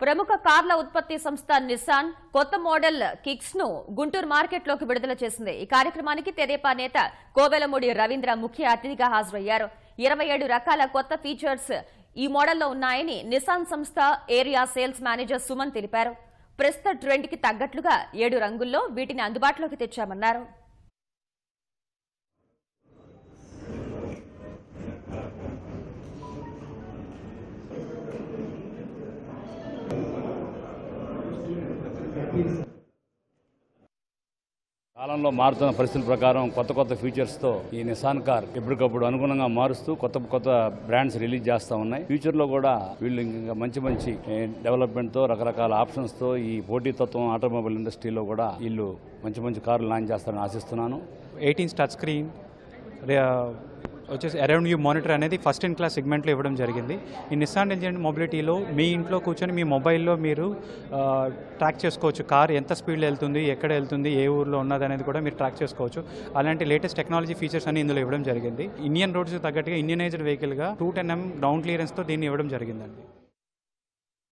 ప్రముఖ కార్ల ఉత్పత్తి సంస్థ నిసాన్ కొత్త మోడల్ కిక్స్ ను గుంటూరు మార్కెట్లోకి విడుదల చేసింది. ఈ కార్యక్రమానికి తెదేపా నేత కోవెలమూడి రవీంద్ర ముఖ్య అతిథిగా హాజరయ్యారు. 27 రకాల కొత్త ఫీచర్స్ ఈ మోడల్లో ఉన్నాయని నిసాన్ సంస్థ ఏరియా సేల్స్ మేనేజర్ సుమన్ తెలిపారు. ప్రస్తుత ట్రెండ్ కి తగ్గట్లుగా 7 రంగుల్లో వీటిని అందుబాటులోకి తెచ్చామన్నారు. కాలంలో మారుతున్న పరిస్థితుల ప్రకారం కొత్త ఫీచర్స్తో ఈ నిసాన్ కార్ ఎప్పటికప్పుడు అనుగుణంగా మారుస్తూ కొత్త బ్రాండ్స్ రిలీజ్ చేస్తూ ఉన్నాయి. ఫ్యూచర్లో కూడా వీళ్ళు ఇంకా మంచి డెవలప్మెంట్తో రకరకాల ఆప్షన్స్తో ఈ పోటీతత్వం ఆటోమొబైల్ ఇండస్ట్రీలో కూడా వీళ్ళు మంచి కార్లు లాంచ్ చేస్తారని ఆశిస్తున్నాను. 18 టచ్ స్క్రీన్ వచ్చేసి అరౌండ్ యూ మానిటర్ అనేది ఫస్ట్ ఇన్ క్లాస్ సెగ్మెంట్లో ఇవ్వడం జరిగింది. ఈ నిస్సాన్ ఇంటెలిజెంట్ మొబిలిటీలో మీ ఇంట్లో కూర్చొని మీ మొబైల్లో మీరు ట్రాక్ చేసుకోవచ్చు. కార్ ఎంత స్పీడ్లో వెళ్తుంది, ఎక్కడ వెళ్తుంది, ఏ ఊర్లో ఉన్నది అనేది కూడా మీరు ట్రాక్ చేసుకోవచ్చు. అలాంటి లేటెస్ట్ టెక్నాలజీ ఫీచర్స్ అన్ని ఇందులో ఇవ్వడం జరిగింది. ఇండియన్ రోడ్స్కి తగ్గట్టుగా ఇండియనైజ్డ్ వెహికల్గా 210mm గ్రౌండ్ క్లియరెన్స్తో దీన్ని ఇవ్వడం జరిగిందండి.